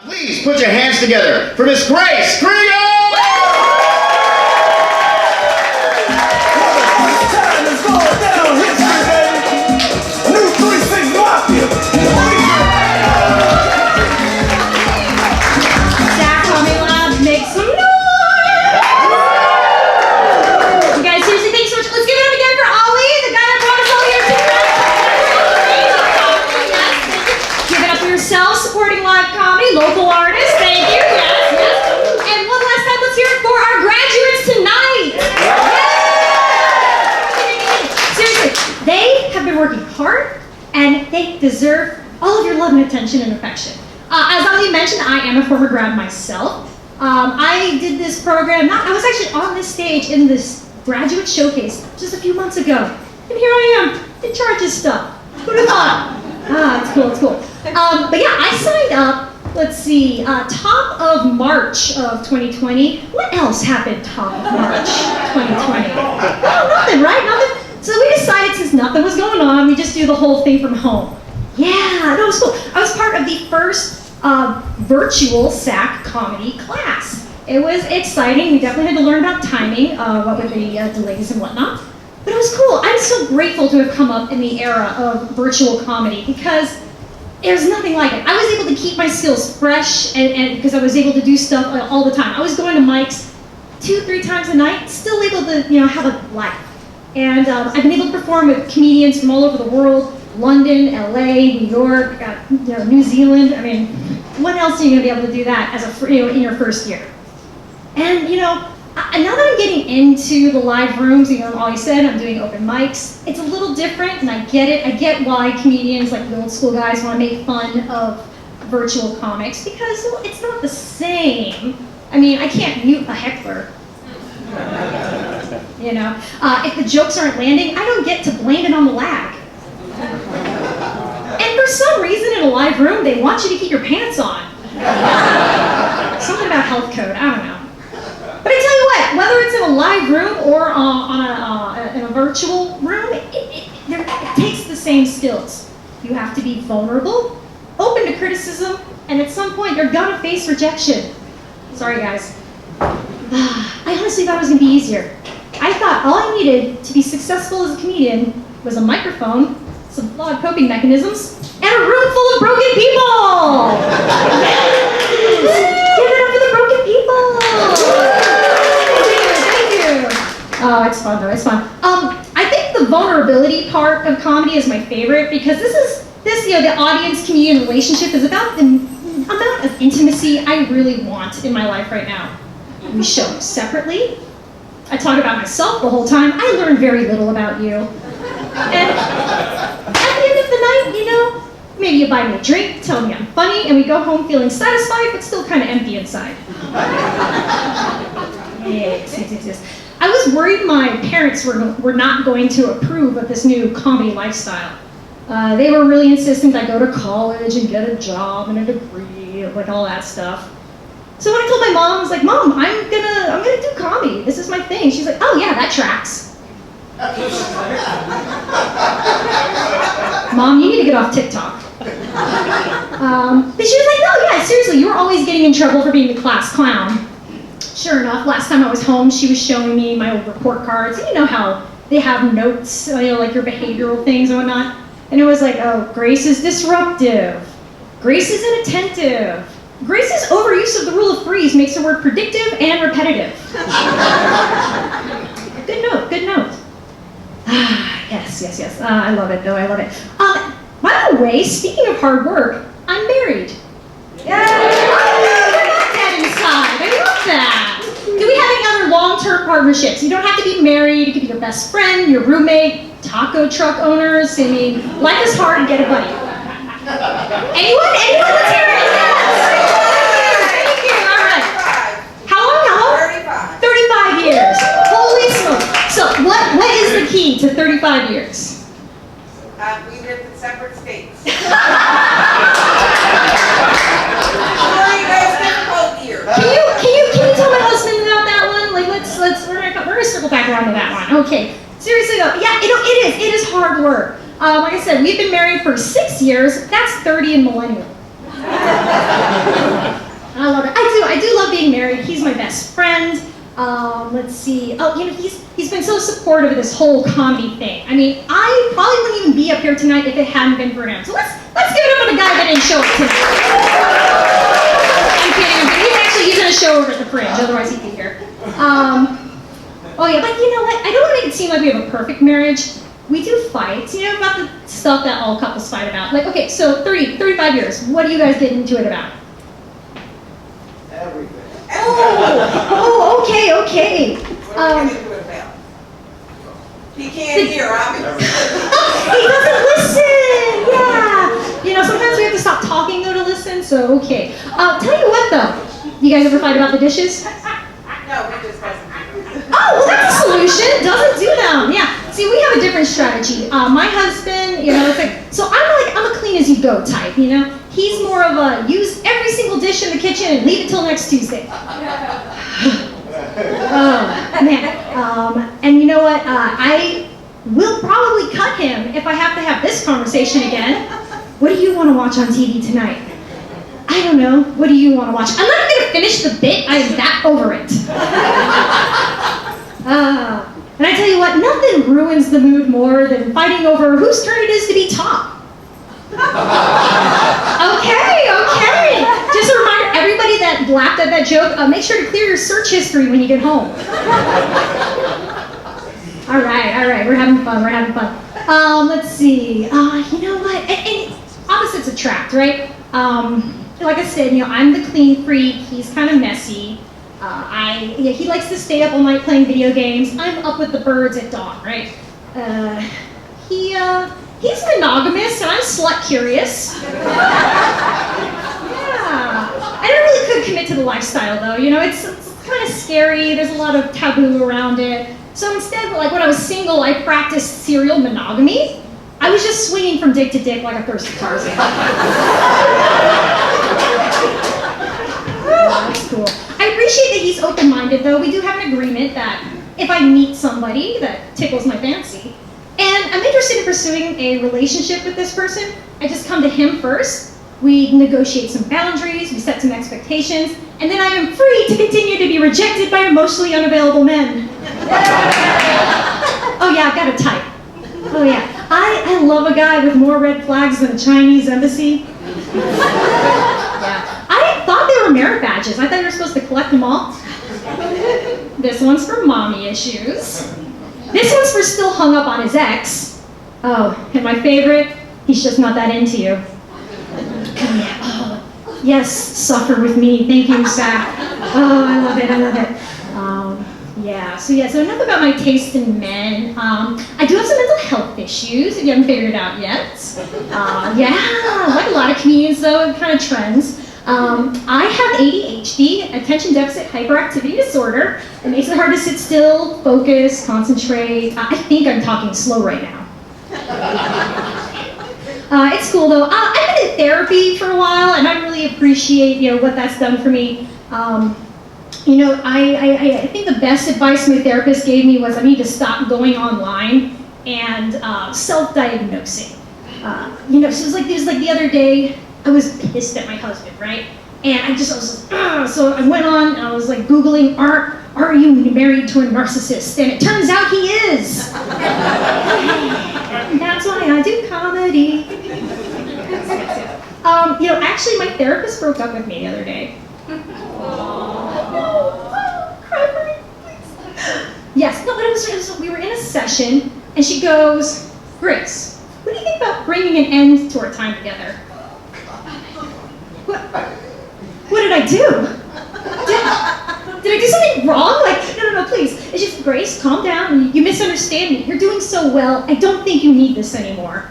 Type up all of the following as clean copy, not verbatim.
Please put your hands together for Miss Grace Kriego! Time is going down history, baby. New 3-6 Mafia. SAK Comedy Lab, make some noise! You guys, seriously, thanks so much. Let's give it up again for Ali, the guy that brought us all here tonight. Yes. Give it up for yourself, supporting live comedy, local artists. Thank you. Yes, yes. And one last time, let's hear it for our graduates tonight. Seriously, they have been working hard, and they deserve all of your love and attention and affection. As Ali mentioned, I am a former grad myself. I did this program, I was actually on this stage in this graduate showcase just a few months ago. And here I am, in charge of stuff. Who'd have thought? It's cool, it's cool. But yeah, I signed up, let's see, top of March of 2020. What else happened top of March 2020? No, nothing, right? Nothing. So we decided since nothing was going on, we just do the whole thing from home. Yeah, that was cool. I was part of the first virtual SAK comedy class. It was exciting. We definitely had to learn about timing, what were the delays and whatnot. But it was cool. I'm so grateful to have come up in the era of virtual comedy because there's nothing like it. I was able to keep my skills fresh and because I was able to do stuff all the time. I was going to mics 2-3 times a night, still able to have a life. And I've been able to perform with comedians from all over the world. London, LA, New York, New Zealand. I mean, when else are you going to be able to do that as in your first year? And now that I'm getting into the live rooms, I've always said I'm doing open mics. It's a little different, and I get it. I get why comedians, like the old school guys, want to make fun of virtual comics because it's not the same. I mean, I can't mute a heckler. If the jokes aren't landing, I don't get to blame it on the lag. And for some reason in a live room, they want you to keep your pants on. Something about health code, I don't know. But I tell you what, whether it's in a live room or in a virtual room, it takes the same skills. You have to be vulnerable, open to criticism, and at some point you're gonna face rejection. Sorry guys. I honestly thought it was gonna be easier. I thought all I needed to be successful as a comedian was a microphone, some flawed coping mechanisms, and a room full of broken people! Yes! Give it up for the broken people! Thank you. Oh, it's fun though, it's fun. I think the vulnerability part of comedy is my favorite because the audience-comedian relationship is about the amount of intimacy I really want in my life right now. We show up separately. I talk about myself the whole time. I learn very little about you. And at the end of the night, maybe you buy me a drink, tell me I'm funny, and we go home feeling satisfied, but still kind of empty inside. Yes. I was worried my parents were not going to approve of this new comedy lifestyle. They were really insistent I go to college and get a job and a degree, like all that stuff. So when I told my mom, I was like, Mom, I'm gonna do comedy. This is my thing. She's like, oh yeah, that tracks. Mom, you need to get off TikTok. But she was like, no, yeah, seriously, you were always getting in trouble for being the class clown. Sure enough, last time I was home, she was showing me my old report cards. And you know how they have notes, like your behavioral things and whatnot. And it was like, oh, Grace is disruptive. Grace is inattentive. Grace's overuse of the rule of threes makes her word predictive and repetitive. Good note. Yes. I love it, though, I love it. By the way, speaking of hard work, I'm married. Yay! I love that inside, I love that. Do we have any other long-term partnerships? You don't have to be married, it could be your best friend, your roommate, taco truck owners. I mean, life is hard, get a buddy. Anyone? Let's hear it. Yes. Thank you. All right. How long? 35 years. Holy smoke. So what is the key to 35 years? We lived in separate states. Can you tell my husband about that one? Like we're gonna circle back around to that one. Okay. Seriously though, yeah, it is hard work. Like I said, we've been married for 6 years. That's 30 in millennial. my best friend. Let's see. Oh, you know, he's been so supportive of this whole comedy thing. I mean, I probably wouldn't even be up here tonight if it hadn't been for him. So let's give it up for the guy that didn't show up tonight. I'm kidding. He's in a show over at the Fringe. Otherwise, he'd be here. Oh yeah, but you know what? I don't want to make it seem like we have a perfect marriage. We do fight, you know, about the stuff that all couples fight about. Like, okay, so 35 years. What do you guys get into it about? Everything. Oh, okay. What are we getting into it about? He can't hear, obviously. He doesn't listen. Yeah. You know, sometimes we have to stop talking though to listen. So okay. Tell you what though. You guys ever fight about the dishes? No, we just doesn't do it. Oh, well, that's a solution. Doesn't do them. Yeah. See, we have a different strategy. My husband, you know, it's like, so I'm a clean as you go type, you know? He's more of a use every single dish in the kitchen and leave it till next Tuesday. Oh, man. And you know what? I will probably cut him if I have to have this conversation again. What do you want to watch on TV tonight? I don't know. What do you want to watch? I'm not going to finish the bit. I am that over it. And I tell you what, nothing ruins the mood more than fighting over whose turn it is to be top. Okay. Just a reminder, everybody that laughed at that joke, make sure to clear your search history when you get home. All right, we're having fun. Let's see, you know what, and opposites attract, right? Like I said, you know, I'm the clean freak, he's kind of messy. He likes to stay up all night playing video games. I'm up with the birds at dawn, right? He's monogamous and I'm slut curious. Yeah. I never really could commit to the lifestyle though, you know, it's kind of scary, there's a lot of taboo around it. So instead, like when I was single, I practiced serial monogamy. I was just swinging from dick to dick like a thirsty Tarzan. That's cool. I appreciate that he's open-minded though. We do have an agreement that if I meet somebody that tickles my fancy, and I'm interested in pursuing a relationship with this person, I just come to him first. We negotiate some boundaries, we set some expectations, and then I am free to continue to be rejected by emotionally unavailable men. Oh yeah, I've got a type. Oh yeah, I love a guy with more red flags than a Chinese embassy. Yeah. I thought they were merit badges. I thought you were supposed to collect them all. This one's for mommy issues. This one's for still hung up on his ex. Oh, and my favorite, he's just not that into you. Oh, yes, suffer with me. Thank you, SAK. Oh, I love it. So enough about my taste in men. I do have some mental health issues, if you haven't figured it out yet. Like a lot of comedians though, it kind of trends. I have ADHD, attention deficit hyperactivity disorder. It makes it hard to sit still, focus, concentrate. I think I'm talking slow right now. It's cool though. I've been in therapy for a while and I really appreciate, you know, what that's done for me. You know, I think the best advice my therapist gave me was I need to stop going online and self-diagnosing. You know, so it was like the other day, I was pissed at my husband, right? And I was like, so I went on and I was like Googling, are you married to a narcissist? And it turns out he is. And that's why I do comedy. You know, actually my therapist broke up with me the other day. Cry for me, please. Yes, no, but it was we were in a session and she goes, Grace, what do you think about bringing an end to our time together? What did I do? Did I do something wrong? Like, no, please. It's just, Grace, calm down. You misunderstand me. You're doing so well. I don't think you need this anymore.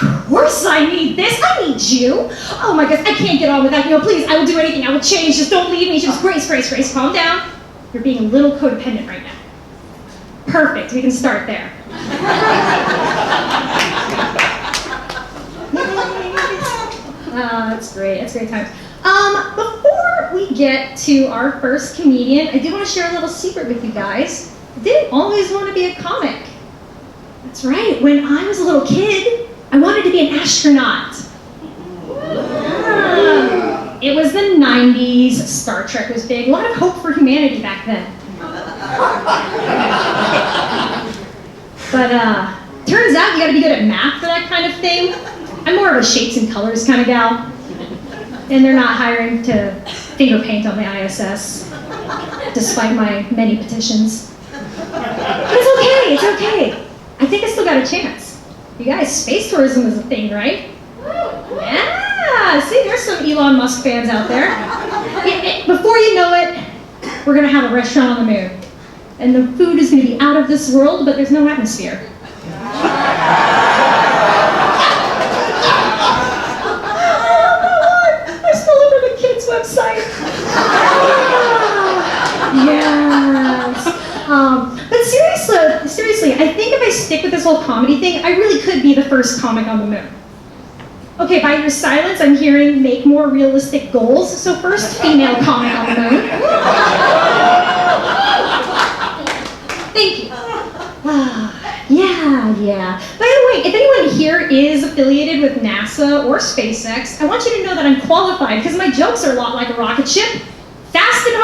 Of course I need this. I need you. Oh my gosh, I can't get on without you. No, please, I will do anything. I will change. Just don't leave me. She goes, Grace, calm down. You're being a little codependent right now. Perfect. We can start there. That's great. That's great times. Before we get to our first comedian, I do want to share a little secret with you guys. I didn't always want to be a comic. That's right. When I was a little kid, I wanted to be an astronaut. It was the 90s, Star Trek was big. A lot of hope for humanity back then. But turns out you gotta be good at math for that kind of thing. I'm more of a shapes and colors kind of gal. And they're not hiring to finger paint on the ISS, despite my many petitions. But it's okay. I think I still got a chance. You guys, space tourism is a thing, right? Yeah, see, there's some Elon Musk fans out there. Before you know it, we're gonna have a restaurant on the moon. And the food is gonna be out of this world, but there's no atmosphere. I still live on the kids' website. Yes. But seriously, I think if I stick with this whole comedy thing, I really could be the first comic on the moon. Okay, by your silence, I'm hearing make more realistic goals. So first, female comic on the moon. Thank you. Yeah. By the way, if anyone here is affiliated with NASA or SpaceX, I want you to know that I'm qualified because my jokes are a lot like a rocket ship. Fast and